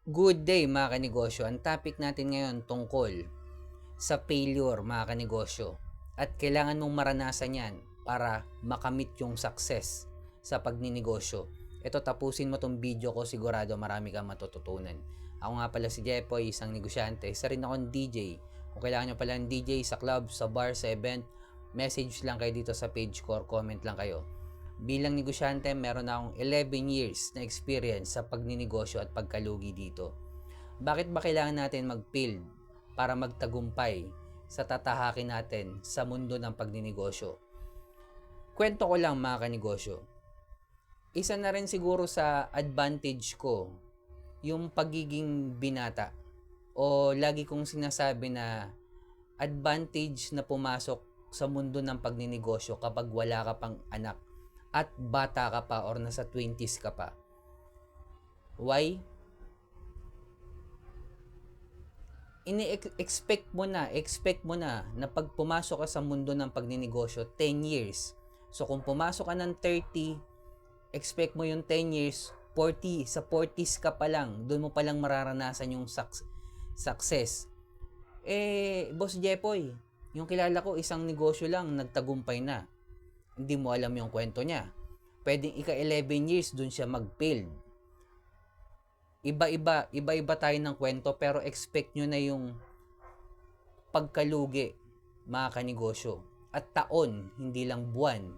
Good day mga kanegosyo. Ang topic natin ngayon tungkol sa failure mga kanegosyo. At kailangan mong maranasan yan para makamit yung success sa pagninegosyo. Ito, tapusin mo tong video ko, sigurado marami kang matututunan. Ako nga pala si Jepoy, isang negosyante. Isa rin akong DJ. Kung kailangan nyo pala ng DJ sa club, sa bar, sa event, message lang kayo dito sa page ko or comment lang kayo. Bilang negosyante, meron akong 11 years na experience sa pagninegosyo at pagkalugi dito. Bakit ba kailangan natin mag-build para magtagumpay sa tatahakin natin sa mundo ng pagninegosyo? Kwento ko lang mga kanegosyo. Isa na rin siguro sa advantage ko yung pagiging binata. O lagi kong sinasabi na advantage na pumasok sa mundo ng pagninegosyo kapag wala ka pang anak at bata ka pa or nasa 20s ka pa. Why? Expect mo na pag pumasok ka sa mundo ng pagninegosyo, 10 years. So kung pumasok ka ng 30, expect mo yung 10 years, 40, sa 40s ka pa lang, doon mo pa lang mararanasan yung success. Boss Jepoy, yung kilala ko, isang negosyo lang, nagtagumpay na. Hindi mo alam yung kwento niya. Pwedeng ika-11 years dun siya mag-build. Iba-iba tayo ng kwento, pero expect nyo na yung pagkalugi, mga kanegosyo. At taon, hindi lang buwan,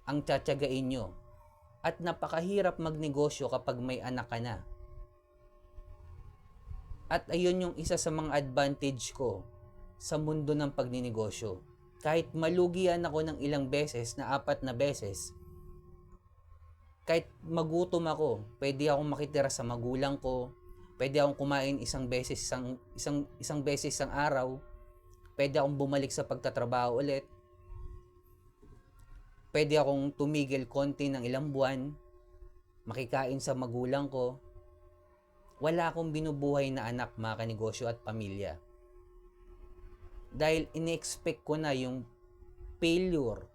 ang tsatsagain nyo. At napakahirap magnegosyo kapag may anak ka na. At ayun yung isa sa mga advantage ko sa mundo ng pagninegosyo. Kahit malugian ako ng ilang beses, na 4 na beses, kahit magutom ako, pwede akong makitira sa magulang ko, pwede akong kumain isang beses isang araw, pwede akong bumalik sa pagtatrabaho ulit, pwede akong tumigil konti ng ilang buwan, makikain sa magulang ko. Wala akong binubuhay na anak, mga kanegosyo at pamilya. Dahil in-expect ko na yung failure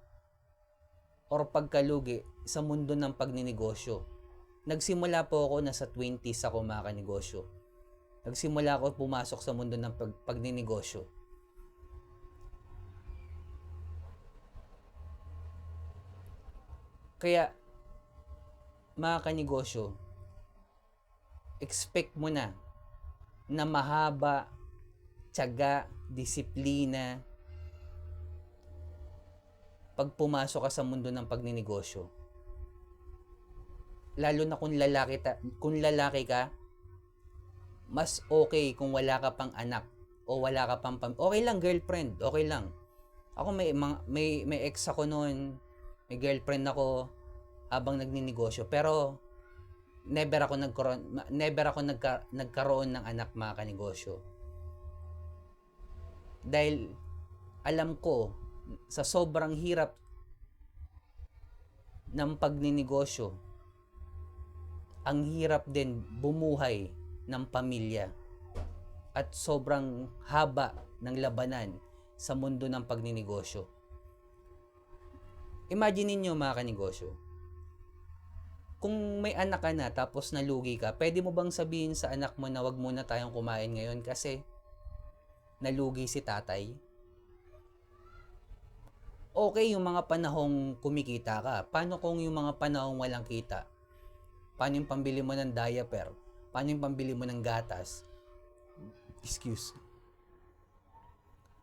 or pagkalugi sa mundo ng pagninegosyo. Nagsimula po ako, nasa 20s ako, mga kanegosyo. Nagsimula ako pumasok sa mundo ng pagninegosyo. Kaya, mga kanegosyo, expect mo na mahaba, tiyaga, disiplina pag pumasok ka sa mundo ng pagninegosyo. Lalo na kung lalaki ka, mas okay kung wala ka pang anak o wala ka pang okay lang, girlfriend, okay lang. Ako may ex ako noon, may girlfriend ako habang nagninegosyo, pero never ako nagkaroon ng anak, mga kanegosyo. Dahil alam ko, sa sobrang hirap ng pagninegosyo, ang hirap din bumuhay ng pamilya at sobrang haba ng labanan sa mundo ng pagninegosyo. Imagine niyo, mga kanegosyo, kung may anak ka na tapos nalugi ka, pwede mo bang sabihin sa anak mo na wag muna tayong kumain ngayon kasi nalugi si tatay? Okay yung mga panahong kumikita ka. Paano kung yung mga panahong walang kita? Paano yung pambili mo ng diaper? Paano yung pambili mo ng gatas? Excuse.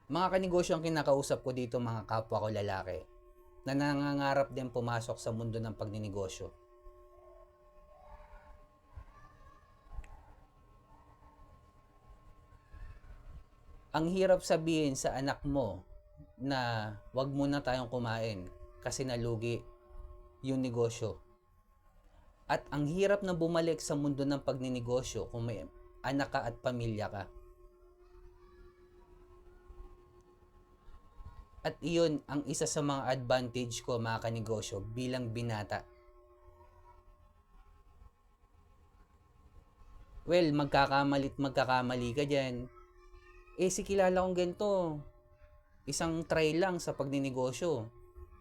Mga kanegosyo ang kinakausap ko dito, mga kapwa ko lalaki, na nangangarap din pumasok sa mundo ng pagninegosyo. Ang hirap sabihin sa anak mo na wag muna tayong kumain kasi nalugi yung negosyo. At ang hirap na bumalik sa mundo ng pagninegosyo kung may anak ka at pamilya ka. At iyon ang isa sa mga advantage ko, mga kanegosyo, bilang binata. Well, magkakamali ka dyan. Si kilala kong ganito, isang try lang sa pagninegosyo.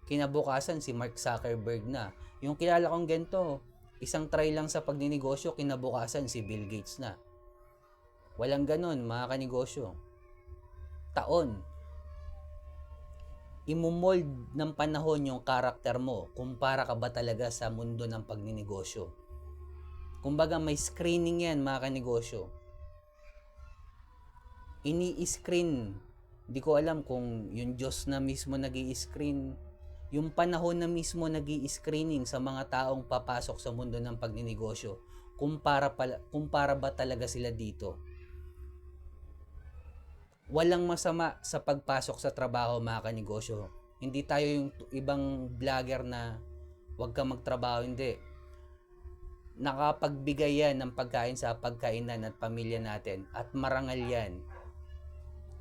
Kinabukasan si Mark Zuckerberg na. Yung kilala kong ganito, Isang try lang sa pagninegosyo, kinabukasan si Bill Gates na. Walang ganon, mga kanegosyo. Taon. Imumold ng panahon yung karakter mo kung para ka ba talaga sa mundo ng pagninegosyo. Kumbaga may screening yan, mga kanegosyo. Ini-screen. Di ko alam kung yung Diyos na mismo nag-i-screen, yung panahon na mismo nag-i-screening sa mga taong papasok sa mundo ng pagninegosyo, kung para ba talaga sila dito. Walang masama sa pagpasok sa trabaho, mga kanegosyo. Hindi tayo yung ibang vlogger na huwag ka magtrabaho, hindi. Nakapagbigay yan ng pagkain sa pagkainan at pamilya natin at marangal yan.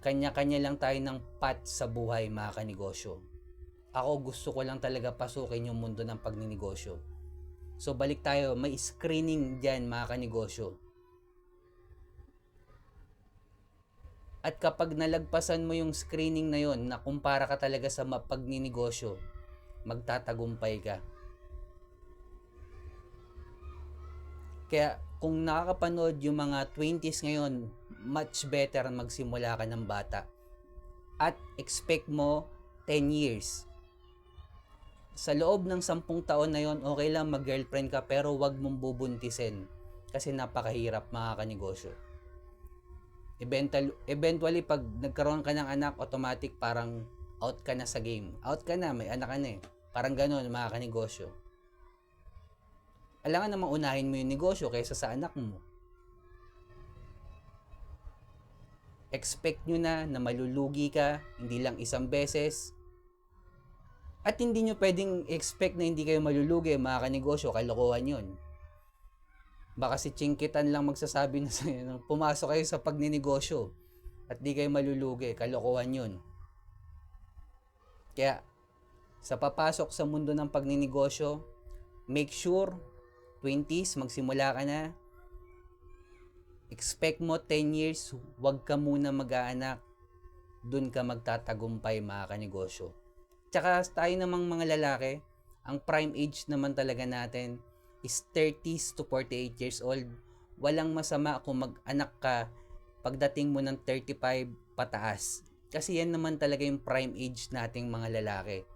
Kanya-kanya lang tayo ng path sa buhay, mga kanegosyo. Ako gusto ko lang talaga pasukin yung mundo ng pagninegosyo. So balik tayo, may screening dyan, mga kanegosyo. At kapag nalagpasan mo yung screening na yon, na kumpara ka talaga sa pagninegosyo, magtatagumpay ka. Kaya kung nakakapanood yung mga 20s ngayon, much better magsimula ka ng bata. At expect mo 10 years. Sa loob ng 10 taon na yon, okay lang mag-girlfriend ka pero wag mong bubuntisin. Kasi napakahirap, mga kanegosyo. Eventually, pag nagkaroon ka ng anak, automatic parang out ka na sa game. Out ka na, may anak ka na eh. Parang gano'n, mga kanegosyo. Alangan namang unahin mo yung negosyo kaysa sa anak mo. Expect nyo na malulugi ka, hindi lang isang beses. At hindi nyo pwedeng expect na hindi kayo malulugi, mga kanegosyo, kalokohan yun. Baka si Chinkitan lang magsasabi na sa'yo, pumasok kayo sa pagninegosyo at di kayo malulugi, kalokohan yun. Kaya, sa papasok sa mundo ng pagninegosyo, make sure, 20s, magsimula ka na. Expect mo 10 years, wag ka muna mag-aanak. Dun ka magtatagumpay, mga kanegosyo. Tsaka tayo namang mga lalaki, ang prime age naman talaga natin is 30s to 48 years old. Walang masama kung mag-anak ka pagdating mo ng 35 pataas. Kasi yan naman talaga yung prime age nating mga lalaki.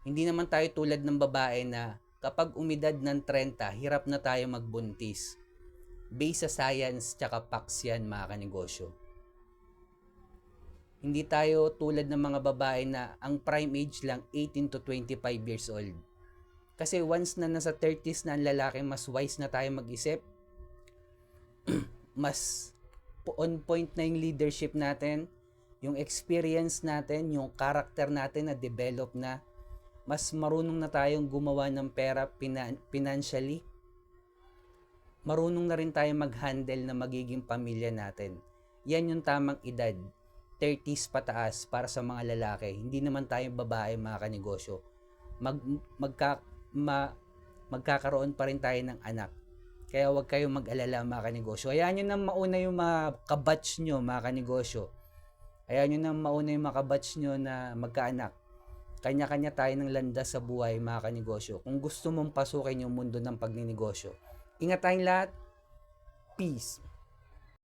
Hindi naman tayo tulad ng babae na kapag umidad ng 30, hirap na tayo magbuntis. Based sa science tsaka facts yan, mga kanegosyo. Hindi tayo tulad ng mga babae na ang prime age lang 18 to 25 years old. Kasi once na nasa 30s na ang lalaki, mas wise na tayo mag-isip. Mas on point na yung leadership natin, yung experience natin, yung character natin na develop na. Mas marunong na tayong gumawa ng pera financially. Marunong na rin tayo mag-handle na magiging pamilya natin. Yan yung tamang edad. 30s pataas para sa mga lalaki. Hindi naman tayo babae, mga kanegosyo. Magkakaroon pa rin tayo ng anak. Kaya huwag kayong mag-alala, mga kanegosyo. Hayaan nyo nang mauna yung mga kabatch nyo, mga kanegosyo. Hayaan nyo nang mauna yung mga kabatch nyo na magkaanak. Kanya-kanya tayo ng landas sa buhay, mga kanegosyo. Kung gusto mong pasukin yung mundo ng pagninegosyo. Ingat tayong lahat. Peace.